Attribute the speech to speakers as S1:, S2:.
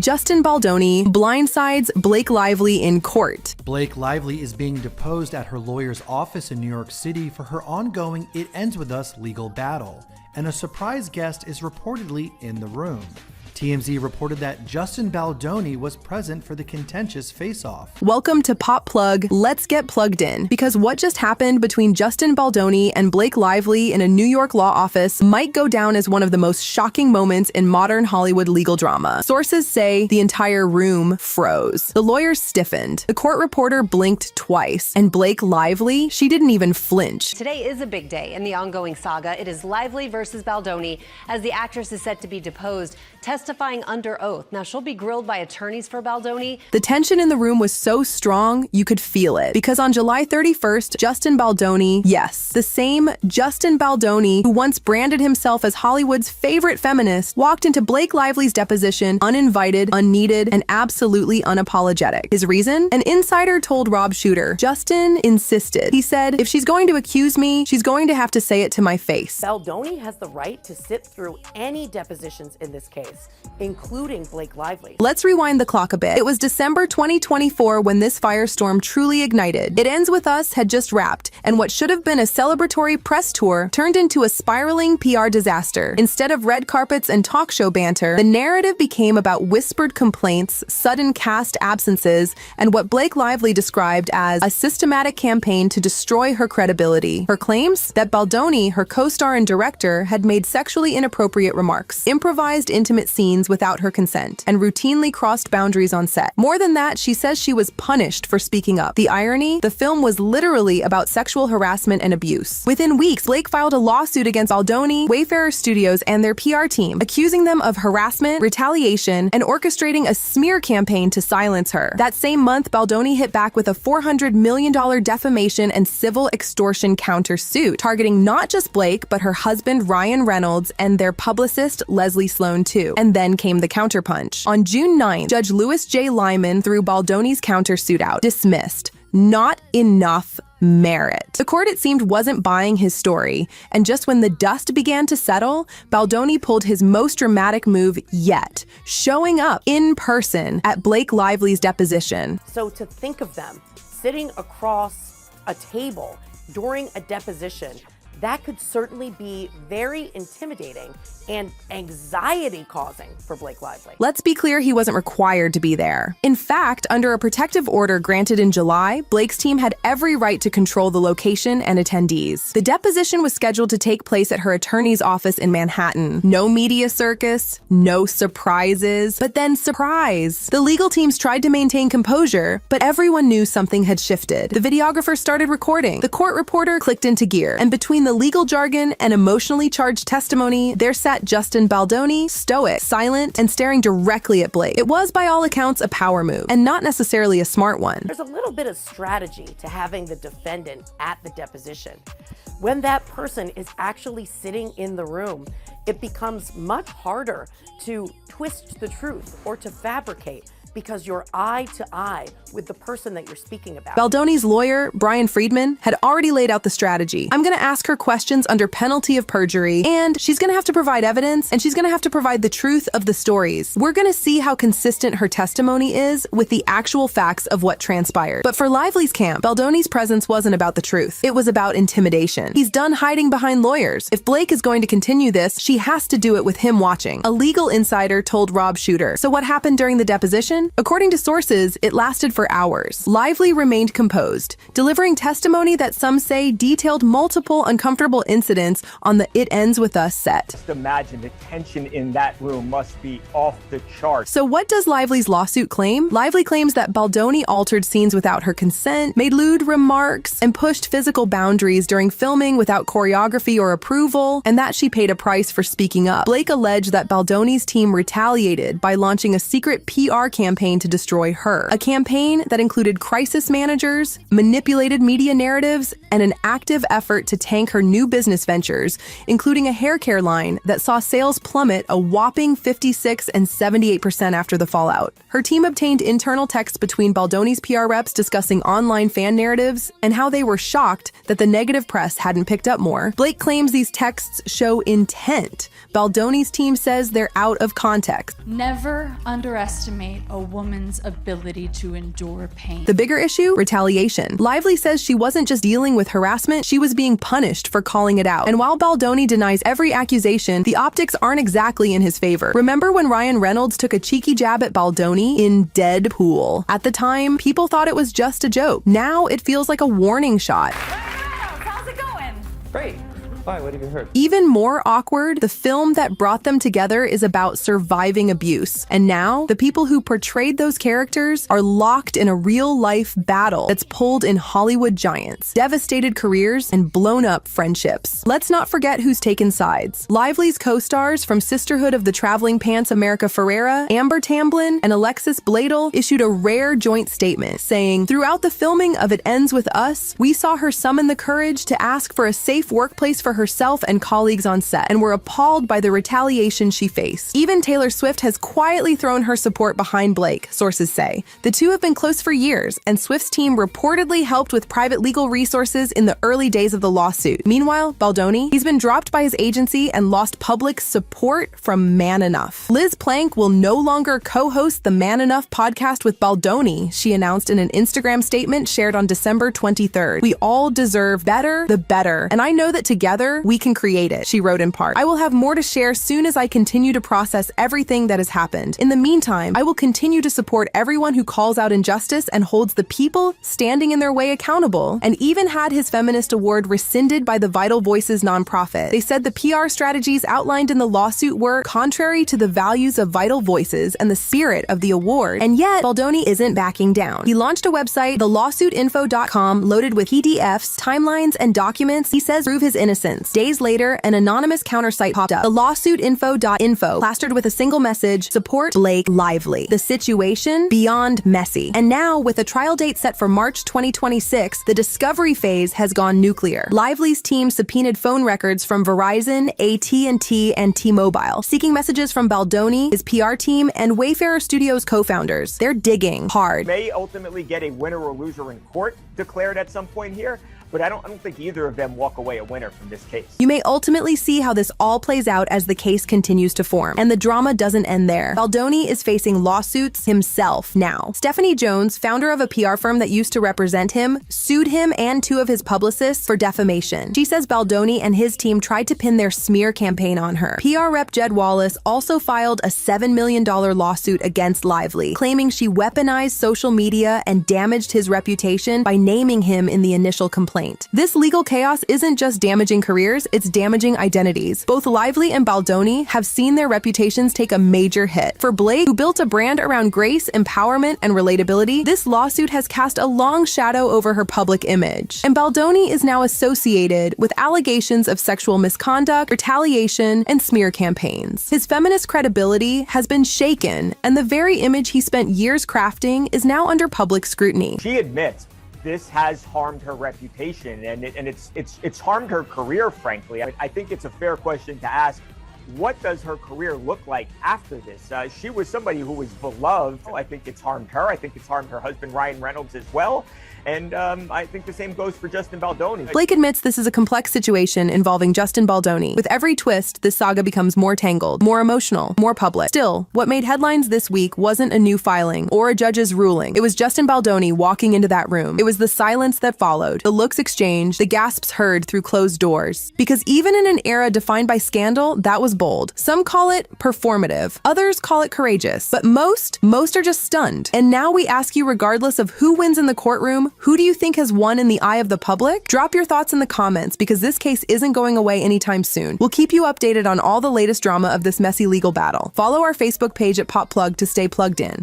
S1: Justin Baldoni blindsides Blake Lively in court.
S2: Blake Lively is being deposed at her lawyer's office in New York City for her ongoing It Ends With Us legal battle, and a surprise guest is reportedly in the room. TMZ reported that Justin Baldoni was present for the contentious face-off.
S1: Welcome to PopPlug. Let's get plugged in, because what just happened between Justin Baldoni and Blake Lively in a New York law office might go down as one of the most shocking moments in modern Hollywood legal drama. Sources say the entire room froze. The lawyers stiffened. The court reporter blinked twice. And Blake Lively, she didn't even flinch.
S3: Today is a big day in the ongoing saga. It is Lively versus Baldoni, as the actress is set to be deposed, testifying under oath. Now, she'll be grilled by attorneys for Baldoni.
S1: The tension in the room was so strong, you could feel it. Because on July 31st, Justin Baldoni, yes, the same Justin Baldoni who once branded himself as Hollywood's favorite feminist, walked into Blake Lively's deposition uninvited, unneeded, and absolutely unapologetic. His reason? An insider told Rob Shooter. Justin insisted. He said, if she's going to accuse me, she's going to have to say it to my face.
S4: Baldoni has the right to sit through any depositions in this case, including Blake Lively.
S1: Let's rewind the clock a bit. It was December 2024 when this firestorm truly ignited. It Ends With Us had just wrapped, and what should have been a celebratory press tour turned into a spiraling PR disaster. Instead of red carpets and talk show banter, the narrative became about whispered complaints, sudden cast absences, and what Blake Lively described as a systematic campaign to destroy her credibility. Her claims? That Baldoni, her co-star and director, had made sexually inappropriate remarks, improvised intimate scenes without her consent, and routinely crossed boundaries on set. More than that, she says she was punished for speaking up. The irony? The film was literally about sexual harassment and abuse. Within weeks, Blake filed a lawsuit against Baldoni, Wayfarer Studios, and their PR team, accusing them of harassment, retaliation, and orchestrating a smear campaign to silence her. That same month, Baldoni hit back with a $400 million defamation and civil extortion countersuit, targeting not just Blake, but her husband Ryan Reynolds and their publicist Leslie Sloan too. And then came the counterpunch. On June 9th, Judge Louis J. Lyman threw Baldoni's countersuit out. Dismissed. Not enough merit. The court, it seemed, wasn't buying his story, and just when the dust began to settle, Baldoni pulled his most dramatic move yet, showing up in person at Blake Lively's deposition.
S4: So to think of them sitting across a table during a deposition, that could certainly be very intimidating and anxiety-causing for Blake Lively.
S1: Let's be clear, he wasn't required to be there. In fact, under a protective order granted in July, Blake's team had every right to control the location and attendees. The deposition was scheduled to take place at her attorney's office in Manhattan. No media circus, no surprises, but then surprise! The legal teams tried to maintain composure, but everyone knew something had shifted. The videographer started recording. The court reporter clicked into gear, and between the legal jargon and emotionally charged testimony, there sat Justin Baldoni, stoic, silent, and staring directly at Blake. It was, by all accounts, a power move, and not necessarily a smart one.
S4: There's a little bit of strategy to having the defendant at the deposition. When that person is actually sitting in the room, it becomes much harder to twist the truth or to fabricate, because you're eye to eye with the person that you're speaking about.
S1: Baldoni's lawyer, Brian Friedman, had already laid out the strategy. I'm gonna ask her questions under penalty of perjury, and she's gonna have to provide evidence, and she's gonna have to provide the truth of the stories. We're gonna see how consistent her testimony is with the actual facts of what transpired. But for Lively's camp, Baldoni's presence wasn't about the truth. It was about intimidation. He's done hiding behind lawyers. If Blake is going to continue this, she has to do it with him watching. A legal insider told Rob Shooter. So what happened during the deposition? According to sources, it lasted for hours. Lively remained composed, delivering testimony that some say detailed multiple uncomfortable incidents on the It Ends With Us set.
S5: Just imagine the tension in that room must be off the charts.
S1: So what does Lively's lawsuit claim? Lively claims that Baldoni altered scenes without her consent, made lewd remarks, and pushed physical boundaries during filming without choreography or approval, and that she paid a price for speaking up. Blake alleged that Baldoni's team retaliated by launching a secret PR campaign to destroy her. A campaign that included crisis managers, manipulated media narratives, and an active effort to tank her new business ventures, including a hair care line that saw sales plummet a whopping 56% and 78% after the fallout. Her team obtained internal texts between Baldoni's PR reps discussing online fan narratives and how they were shocked that the negative press had hadn't picked up more. Blake claims these texts show intent. Baldoni's team says they're out of context.
S6: Never underestimate a woman's ability to endure pain.
S1: The bigger issue? Retaliation. Lively says she wasn't just dealing with harassment, she was being punished for calling it out. And while Baldoni denies every accusation, the optics aren't exactly in his favor. Remember when Ryan Reynolds took a cheeky jab at Baldoni in Deadpool? At the time, people thought it was just a joke. Now it feels like a warning shot.
S6: How's it going?
S7: Great. Why? What have you heard?
S1: Even more awkward, the film that brought them together is about surviving abuse. And now, the people who portrayed those characters are locked in a real-life battle that's pulled in Hollywood giants, devastated careers, and blown-up friendships. Let's not forget who's taken sides. Lively's co-stars from Sisterhood of the Traveling Pants America Ferrera, Amber Tamblyn, and Alexis Bledel issued a rare joint statement saying, "Throughout the filming of It Ends With Us, we saw her summon the courage to ask for a safe workplace for herself and colleagues on set, and were appalled by the retaliation she faced." Even Taylor Swift has quietly thrown her support behind Blake, sources say. The two have been close for years, and Swift's team reportedly helped with private legal resources in the early days of the lawsuit. Meanwhile, Baldoni, he's been dropped by his agency and lost public support from Man Enough. Liz Plank will no longer co-host the Man Enough podcast with Baldoni, she announced in an Instagram statement shared on December 23rd. "We all deserve better, the better, and I know that together we can create it," she wrote in part. "I will have more to share soon as I continue to process everything that has happened. In the meantime, I will continue to support everyone who calls out injustice and holds the people standing in their way accountable," and even had his feminist award rescinded by the Vital Voices nonprofit. They said the PR strategies outlined in the lawsuit were contrary to the values of Vital Voices and the spirit of the award, and yet Baldoni isn't backing down. He launched a website, thelawsuitinfo.com, loaded with PDFs, timelines, and documents he says prove his innocence. Days later, an anonymous counter-site popped up, thelawsuitinfo.info, plastered with a single message, "Support Blake Lively." The situation? Beyond messy. And now, with a trial date set for March 2026, the discovery phase has gone nuclear. Lively's team subpoenaed phone records from Verizon, AT&T, and T-Mobile, seeking messages from Baldoni, his PR team, and Wayfarer Studios co-founders. They're digging hard.
S5: May ultimately get a winner or loser in court declared at some point here, but I don't think either of them walk away a winner from this case.
S1: You may ultimately see how this all plays out as the case continues to form. And the drama doesn't end there. Baldoni is facing lawsuits himself now. Stephanie Jones, founder of a PR firm that used to represent him, sued him and two of his publicists for defamation. She says Baldoni and his team tried to pin their smear campaign on her. PR rep Jed Wallace also filed a $7 million lawsuit against Lively, claiming she weaponized social media and damaged his reputation by naming him in the initial complaint. This legal chaos isn't just damaging careers, it's damaging identities. Both Lively and Baldoni have seen their reputations take a major hit. For Blake, who built a brand around grace, empowerment, and relatability, this lawsuit has cast a long shadow over her public image. And Baldoni is now associated with allegations of sexual misconduct, retaliation, and smear campaigns. His feminist credibility has been shaken, and the very image he spent years crafting is now under public scrutiny.
S5: She admits this has harmed her reputation, and it's harmed her career, frankly. I think it's a fair question to ask, what does her career look like after this? She was somebody who was beloved. I think it's harmed her. I think it's harmed her husband, Ryan Reynolds, as well. And I think the same goes for Justin Baldoni.
S1: Blake admits this is a complex situation involving Justin Baldoni. With every twist, this saga becomes more tangled, more emotional, more public. Still, what made headlines this week wasn't a new filing or a judge's ruling. It was Justin Baldoni walking into that room. It was the silence that followed, the looks exchanged, the gasps heard through closed doors. Because even in an era defined by scandal, that was bold. Some call it performative, others call it courageous, but most are just stunned. And now we ask you, regardless of who wins in the courtroom, who do you think has won in the eye of the public? Drop your thoughts in the comments, because this case isn't going away anytime soon. We'll keep you updated on all the latest drama of this messy legal battle. Follow our Facebook page at PopPlug to stay plugged in.